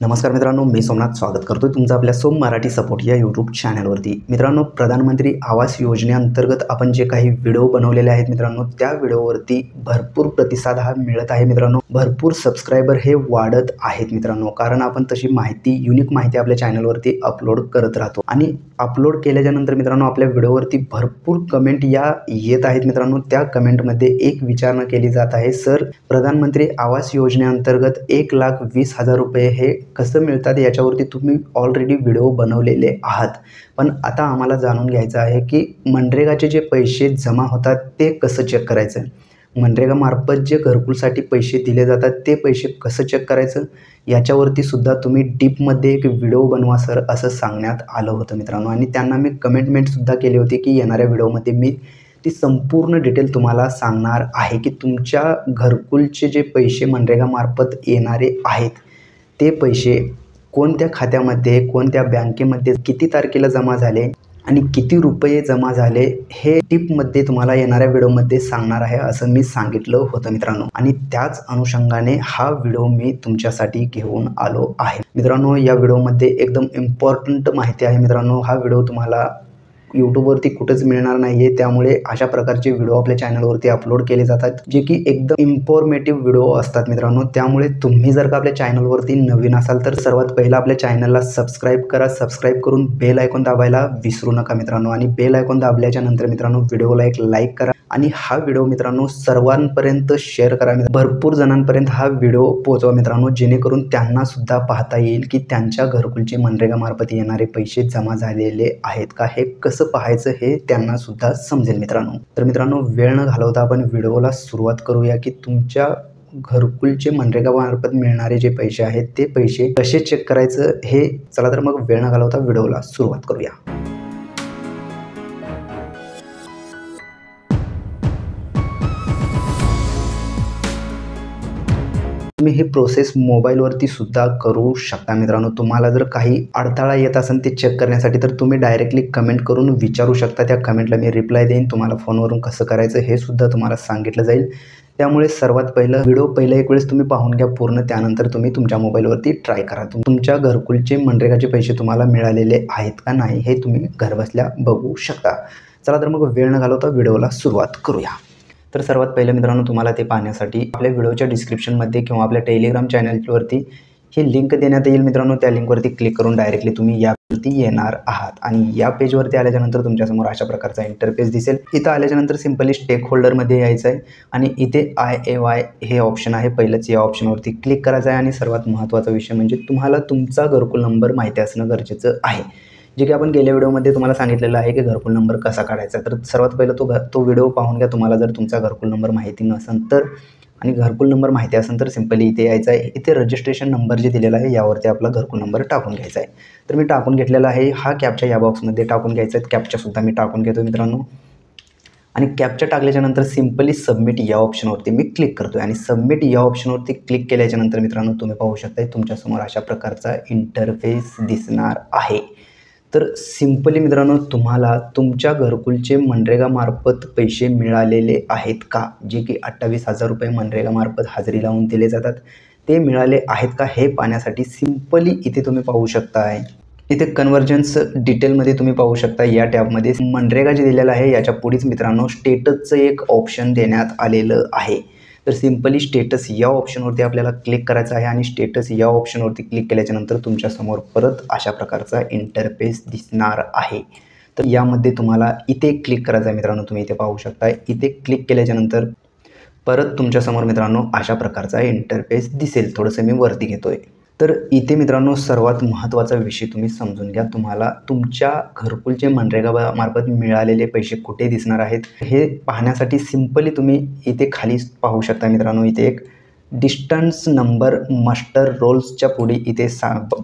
नमस्कार मित्रांनो, मी सोमनाथ स्वागत करतोय तुमचं आपल्या सोम मराठी सपोर्ट या यूट्यूब चॅनलवरती। मित्रांनो, प्रधानमंत्री आवास योजनेअंतर्गत आपण जे काही व्हिडिओ बनवलेले आहेत मित्रांनो, त्या व्हिडिओवरती भरपूर प्रतिसाद हा मिळत आहे मित्रांनो। भरपूर सबस्क्रायबर हे वाढत आहेत मित्रांनो, कारण आपण तशी माहिती युनिक माहिती आपल्या चॅनलवरती अपलोड करत राहतो आणि अपलोड केल्यानंतर मित्रांनो आपल्या व्हिडिओवरती भरपूर कमेंट या येत आहेत मित्रांनो। त्या कमेंटमध्ये एक विचारणा केली जात आहे, सर प्रधानमंत्री आवास योजनेअंतर्गत 1,20,000 रुपये हे कसं मिळतात याच्यावरती तुम्ही ऑलरेडी व्हिडिओ बनवलेले आहात, पण आता आम्हाला जाणून घ्यायचं आहे की मनरेगाचे जे पैसे जमा होतात ते कसं चेक करायचं, मनरेगामार्फत जे घरकुलसाठी पैसे दिले जातात ते पैसे कसं चेक करायचं याच्यावरती सुद्धा तुम्ही डीपमध्ये एक व्हिडिओ बनवा सर असं सांगण्यात आलं होतं मित्रांनो। आणि त्यांना मी कमेंटमेंटसुद्धा केली होती की येणाऱ्या व्हिडिओमध्ये मी ती संपूर्ण डिटेल तुम्हाला सांगणार आहे की तुमच्या घरकुलचे जे पैसे मनरेगामार्फत येणारे आहेत ते पैसे कोणत्या खात्यामध्ये, कोणत्या बँकेमध्ये, किती तारखेला जमा झाले आणि किती रुपये जमा झाले हे टिपमध्ये तुम्हाला येणाऱ्या व्हिडिओमध्ये सांगणार आहे असं मी सांगितलं होतं मित्रांनो। आणि त्याच अनुषंगाने हा व्हिडिओ मी तुमच्यासाठी घेऊन आलो आहे मित्रांनो। या व्हिडिओमध्ये एकदम इम्पॉर्टंट माहिती आहे मित्रांनो। हा व्हिडिओ तुम्हाला यूट्यूबवरती कुठेच मिळणार नाही आहे, त्यामुळे अशा प्रकारचे व्हिडिओ आपल्या चॅनलवरती अपलोड केले जातात जे की एकदम इन्फॉर्मेटिव्ह व्हिडिओ असतात मित्रांनो। त्यामुळे तुम्ही जर का आपल्या चॅनलवरती नवीन असाल तर सर्वात पहिला आपल्या चॅनलला सबस्क्राईब करा, सबस्क्राईब करून बेल आयकॉन दाबायला विसरू नका मित्रांनो। आणि बेल आयकॉन दाबल्याच्या नंतर मित्रांनो व्हिडिओला एक लाईक करा आणि हा व्हिडिओ मित्रांनो सर्वांपर्यंत शेअर करा, भरपूर जणांपर्यंत हा व्हिडिओ पोहोचवा मित्रांनो, जेणेकरून त्यांना सुद्धा पाहता येईल की त्यांच्या घरकुलचे मनरेगामार्फत येणारे पैसे जमा झालेले आहेत का, हे कसं पाहायचं हे त्यांना सुद्धा समजेल मित्रांनो। तर मित्रांनो वेळ न घालवता आपण व्हिडिओला सुरुवात करूया की तुमच्या घरकुलचे मनरेगामार्फत मिळणारे जे पैसे आहेत ते पैसे कसे चेक करायचं हे। चला तर मग वेळ न घालवता व्हिडिओला सुरुवात करूया। तुम्ही ही प्रोसेस मोबाईलवरती सुद्धा करू शकता मित्रांनो। तुम्हाला जर काही अडथळा येत असेल ते चेक करण्यासाठी तर तुम्ही डायरेक्टली कमेंट करून विचारू शकता, त्या कमेंटला मी रिप्लाय देईन। तुम्हाला फोनवरून कसं करायचं हे सुद्धा तुम्हाला सांगितलं जाईल। त्यामुळे सर्वात पहिलं व्हिडिओ एक वेळेस तुम्ही पाहून घ्या पूर्ण, त्यानंतर तुम्ही तुमच्या मोबाईलवरती ट्राय करा तुमच्या घरकुलचे मनरेगाचे पैसे तुम्हाला मिळालेले आहेत का नाही हे तुम्ही घरबसल्या बघू शकता। चला तर मग वेळ न घालवता व्हिडिओला सुरुवात करूया। तर सर्वात पहिलं मित्रांनो तुम्हाला ते पाहण्यासाठी आपल्या व्हिडिओच्या डिस्क्रिप्शनमध्ये किंवा आपल्या टेलिग्राम चॅनलवरती ही लिंक देण्यात येईल मित्रांनो। त्या लिंकवरती क्लिक करून डायरेक्टली तुम्ही यावरती येणार आहात आणि या पेजवरती आल्याच्यानंतर तुमच्यासमोर अशा प्रकारचा इंटरफेस दिसेल। इथं आल्याच्यानंतर सिंपली स्टेक होल्डरमध्ये यायचं आहे आणि इथे IAY हे ऑप्शन आहे, पहिलंच या ऑप्शनवरती क्लिक करायचं आहे। आणि सर्वात महत्त्वाचा विषय म्हणजे तुम्हाला तुमचा घरकुल नंबर माहिती असणं गरजेचं आहे, जे की आपण गेल्या व्हिडिओमध्ये तुम्हाला सांगितलेलं आहे की घरकुल नंबर कसा काढायचा। तर सर्वात पहिलं तो व्हिडिओ पाहून घ्या। तुम्हाला जर तुमचा घरकुल नंबर माहिती नसेल तर आणि घरकुल नंबर माहिती असेल तर सिंपली इथे यायचं आहे। इथे रजिस्ट्रेशन नंबर जे दिलेला आहे यावरती आपला घरकुल नंबर टाकून घ्यायचा आहे। तर मी टाकून घेतलेला आहे, हा कॅप्चा या बॉक्समध्ये टाकून घ्यायचा आहे। कॅप्चासुद्धा मी टाकून घेतो मित्रांनो आणि कॅप्चा टाकल्याच्यानंतर सिंपली सबमिट या ऑप्शनवरती मी क्लिक करतो आणि सबमिट या ऑप्शनवरती क्लिक केल्याच्यानंतर मित्रांनो तुम्ही पाहू शकता तुमच्यासमोर अशा प्रकारचा इंटरफेस दिसणार आहे। तर सिंपली मित्रांनो तुम्हाला तुमच्या घरकुलचे मनरेगामार्फत पैसे मिळालेले आहेत का, जे की 28,000 रुपये मनरेगामार्फत हजेरी लावून दिले जातात ते मिळाले आहेत का हे पाहण्यासाठी सिंपली इथे तुम्ही पाहू शकता आहे। इथे कन्व्हर्जन्स डिटेलमध्ये तुम्ही पाहू शकता या टॅबमध्ये मनरेगा जे दिलेलं आहे याच्या पुढेच मित्रांनो स्टेटसचं एक ऑप्शन देण्यात आलेलं आहे। तर सिंपली स्टेटस या ऑप्शनवरती आपल्याला क्लिक करायचं आहे आणि स्टेटस या ऑप्शनवरती क्लिक केल्याच्यानंतर तुमच्यासमोर परत अशा प्रकारचा इंटरफेस दिसणार आहे। तर यामध्ये तुम्हाला इथे क्लिक करायचं आहे मित्रांनो, तुम्ही इथे पाहू शकता। इथे क्लिक केल्याच्यानंतर परत तुमच्यासमोर मित्रांनो अशा प्रकारचा इंटरफेस दिसेल। थोडंसं मी वरती घेतोय। तर इथे मित्रांनो सर्वात महत्त्वाचा विषय तुम्ही समजून घ्या, तुम्हाला तुमच्या घरकुलचे मनरेगामार्फत मिळालेले पैसे कुठे दिसणार आहेत हे पाहण्यासाठी सिंपली तुम्ही इथे खाली पाहू शकता मित्रांनो। इथे एक डिस्टन्स नंबर मस्टर रोल्सच्या पुढे इथे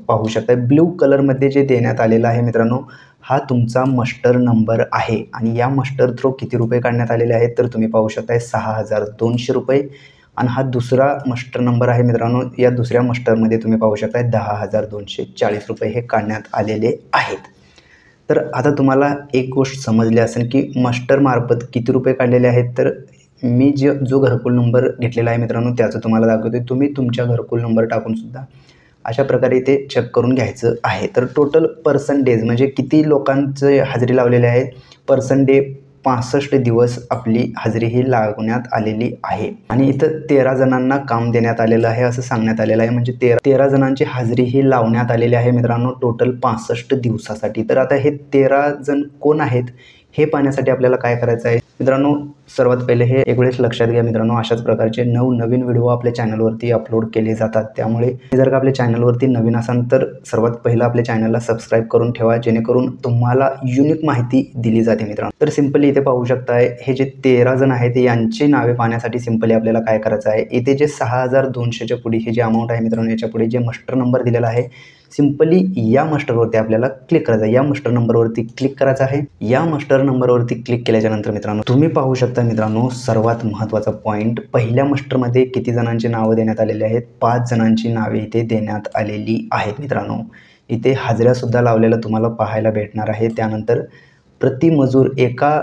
पाहू शकता ब्ल्यू कलरमध्ये जे देण्यात आलेलं आहे मित्रांनो, हा तुमचा मस्टर नंबर आहे। आणि या मस्टर थ्रू किती रुपये काढण्यात आलेले आहेत तर तुम्ही पाहू शकता 6,200 रुपये। आणि हा दुसरा मस्टर नंबर आहे मित्रांनो, या दुसऱ्या मस्टरमध्ये तुम्ही पाहू शकता 10,240 रुपये हे काढण्यात आलेले आहेत। तर आता तुम्हाला एक गोष्ट समजली असेल की मस्टरमार्फत किती रुपये काढलेले आहेत। तर मी जो घरकुल नंबर घेतलेला आहे मित्रांनो त्याचं तुम्हाला दाखवतो। तुम्ही तुमच्या घरकुल नंबर टाकून सुद्धा अशा प्रकारे इथे चेक करून घ्यायचं आहे। तर टोटल पर्सेंटेज म्हणजे किती लोकांचे हजेरी लावलेले आहेत, पर्सन डे 65 दिवस आपली हजेरी ही लावण्यात आलेली आहे आणि इथं 13 जणांना काम देण्यात आलेलं आहे असं सांगण्यात आलेलं आहे। म्हणजे 13 जणांची हजेरी ही लावण्यात आलेली आहे मित्रांनो टोटल 65 दिवसासाठी। तर आता हे 13 जण कोण आहेत हे पाहण्यासाठी आपल्याला काय करायचं आहे मित्रांनो, सर्वात पहिले हे एक वेळेस लक्षात घ्या मित्रांनो, अशाच प्रकारचे नवीन व्हिडिओ आपल्या चॅनलवरती अपलोड केले जातात। त्यामुळे जर का आपल्या चॅनलवरती नवीन असाल तर सर्वात पहिलं आपल्या चॅनलला सबस्क्राईब करून ठेवा, जेणेकरून तुम्हाला युनिक माहिती दिली जाते मित्रांनो। तर सिंपली इथे पाहू शकताय हे जे 13 जण आहेत यांची नावे पाहण्यासाठी सिंपली आपल्याला काय करायचं आहे, इथे जे 6200च्या पुढे हे जे अमाऊंट आहे मित्रांनो, याच्या पुढे जे मस्टर नंबर दिलेला आहे सिंपली या मस्टरवरती आपल्याला क्लिक करायचं आहे। या मस्टर नंबरवरती क्लिक करायचं आहे। या मस्टर नंबरवरती क्लिक केल्याच्या नंतर मित्रांनो तुम्ही पाहू शकता मित्रांनो, सर्वात महत्त्वाचा पॉईंट, पहिल्या मस्टरमध्ये किती जणांची नावं देण्यात आलेली आहेत, 5 जणांची नावे इथे देण्यात आलेली आहेत मित्रांनो। इथे हाजऱ्यासुद्धा लावलेलं तुम्हाला पाहायला भेटणार आहे। त्यानंतर प्रति मजूर एका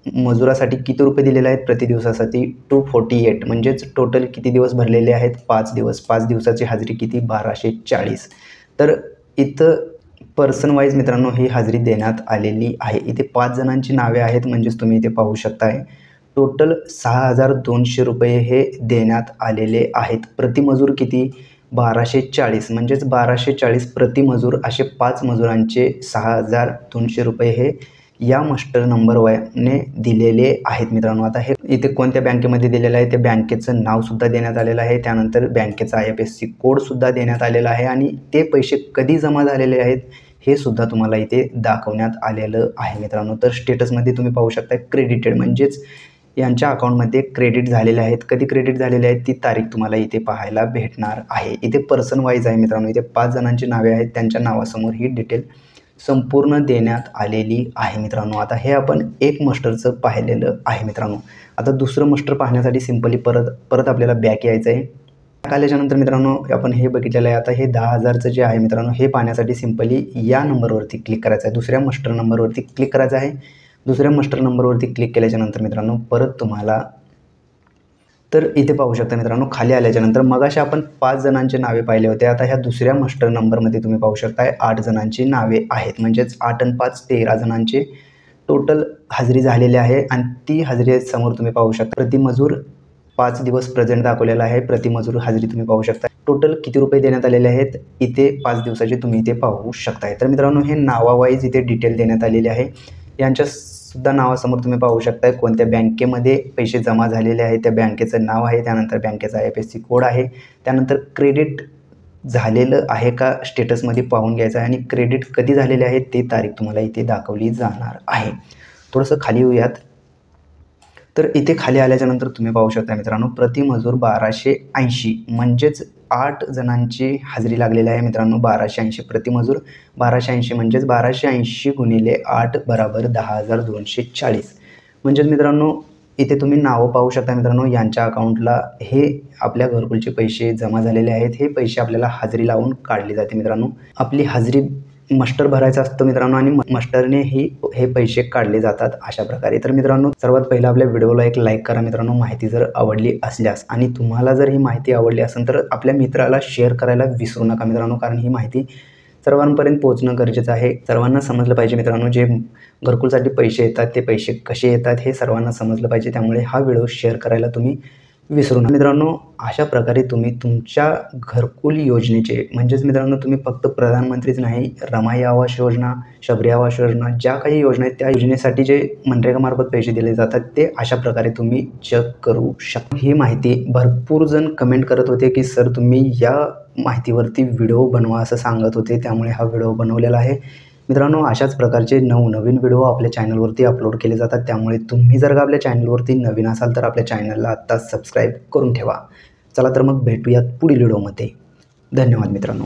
मजुरासाठी किती रुपये दिलेले आहेत प्रति दिवसासाठी 248, म्हणजेच टोटल किती दिवस भरलेले आहेत 5 दिवस। 5 दिवसाची हजेरी किती 1240। तर इथं पर्सन वाईज मित्रांनो ही हजेरी देण्यात आलेली आहे। इथे 5 जणांची नावे आहेत, म्हणजेच तुम्ही इथे पाहू शकताय टोटल 6200 रुपये हे देण्यात आलेले आहेत। प्रतिमजूर किती 1240, म्हणजेच 1240 प्रतिमजूर असे 5 मजुरांचे 6200 रुपये हे या मस्टर नंबरने दिलेले आहेत मित्रांनो। आता हे इथे कोणत्या बँकेमध्ये दिलेलं आहे ते बँकेचं नावसुद्धा देण्यात आलेलं आहे, त्यानंतर बँकेचा IFSC कोडसुद्धा देण्यात आलेला आहे आणि ते पैसे कधी जमा झालेले आहेत हे सुद्धा तुम्हाला इथे दाखवण्यात आलेलं आहे मित्रांनो। तर स्टेटसमध्ये तुम्ही पाहू शकता क्रेडिटेड, म्हणजेच यांच्या अकाउंटमध्ये क्रेडिट झालेले आहेत। कधी क्रेडिट झालेले आहेत ती तारीख तुम्हाला इथे पाहायला भेटणार आहे। इथे पर्सन वाईज आहे मित्रांनो, इथे 5 जणांची नावे आहेत, त्यांच्या नावासमोर ही डिटेल संपूर्ण देण्यात आलेली आहे मित्रांनो। आता हे आपण एक मस्टरचं पाहिलेलं आहे मित्रांनो। आता दुसरं मस्टर पाहण्यासाठी सिंपली परत आपल्याला बॅक यायचं आहे। बॅक आल्याच्यानंतर मित्रांनो आपण हे बघितलेलं आहे, आता हे 10,000चं जे आहे मित्रांनो हे पाहण्यासाठी सिंपली या नंबरवरती क्लिक करायचं आहे, दुसऱ्या मस्टर नंबरवरती क्लिक करायचं आहे। दुसऱ्या मस्टर नंबरवरती क्लिक केल्याच्यानंतर मित्रांनो परत तुम्हाला तर इथे पाहू शकता मित्रांनो, खाली आल्याच्यानंतर मगाशी आपण 5 जणांचे नावे पाहिले होते, आता ह्या दुसऱ्या मस्टर नंबरमध्ये तुम्ही पाहू शकताय 8 जणांची नावे आहेत, म्हणजेच 8 आणि 5 13 जणांचे टोटल हजेरी झालेली आहे। आणि ती हजेरी समोर तुम्ही पाहू शकता प्रतिमजूर 5 दिवस प्रेझेंट दाखवलेला आहे। प्रतिमजूर हजेरी तुम्ही पाहू शकता, टोटल किती रुपये देण्यात आलेले आहेत इथे 5 दिवसाचे तुम्ही इथे पाहू शकताय। तर मित्रांनो हे नावावाईज इथे डिटेल देण्यात आलेली आहे। यांच्या सुद्धा नावासमोर तुम्ही पाहू शकताय कोणत्या बँकेमध्ये पैसे जमा झालेले आहेत त्या बँकेचं नाव आहे, त्यानंतर बँकेचा IFSC कोड आहे, त्यानंतर क्रेडिट झालेलं आहे का स्टेटसमध्ये पाहून घ्यायचं आहे आणि क्रेडिट कधी झालेले आहे ते तारीख तुम्हाला इथे दाखवली जाणार आहे। थोडंसं खाली येऊयात, तर इथे खाली आल्याच्यानंतर तुम्ही पाहू शकता मित्रांनो प्रतिमजूर 1280, म्हणजेच 8 जणांची हजेरी लागलेली आहे मित्रांनो। 1280 प्रतिमजूर 1280, म्हणजेच 1280 गुणिले 8 बराबर 10,240। म्हणजेच मित्रांनो इथे तुम्ही नावं पाहू शकता मित्रांनो, यांच्या अकाउंटला हे आपल्या घरकुलचे पैसे जमा झालेले आहेत। हे पैसे आपल्याला हजेरी लावून काढले जाते मित्रांनो। आपली हजेरी मस्टर भरायचं असतं मित्रांनो आणि मस्टरने हे पैसे काढले जातात अशा प्रकारे। तर मित्रांनो सर्वात पहिलं आपल्या व्हिडिओला एक लाईक करा मित्रांनो, माहिती जर आवडली असल्यास, आणि तुम्हाला जर ही माहिती आवडली असेल तर आपल्या मित्राला शेअर करायला विसरू नका मित्रांनो, कारण ही माहिती सर्वांपर्यंत पोहोचणं गरजेचं आहे। सर्वांना समजलं पाहिजे मित्रांनो, जे घरकुलसाठी पैसे येतात ते पैसे कसे येतात हे सर्वांना समजलं पाहिजे, त्यामुळे हा व्हिडिओ शेअर करायला तुम्ही विसरू नका मित्रांनो। अशा प्रकारे तुम्ही तुमच्या घरकुल योजनेचे, म्हणजेच मित्रांनो तुम्ही फक्त प्रधानमंत्रीच नाही, रमाई आवास योजना, शबरी आवास योजना, ज्या काही योजना आहेत त्या योजनेसाठी जे मनरेगामार्फत पैसे दिले जातात ते अशा प्रकारे तुम्ही चेक करू शकता। ही माहिती भरपूर जण कमेंट करत होते की सर तुम्ही या माहितीवरती व्हिडिओ बनवा असं सांगत होते, त्यामुळे हा व्हिडिओ बनवलेला आहे मित्रांनो। अशाच प्रकारचे नवीन व्हिडिओ आपल्या चॅनलवरती अपलोड केले जातात, त्यामुळे तुम्ही जर का आपल्या चॅनलवरती नवीन असाल तर आपल्या चॅनलला आत्ताच सबस्क्राईब करून ठेवा। चला तर मग भेटूयात पुढील व्हिडिओमध्ये। धन्यवाद मित्रांनो।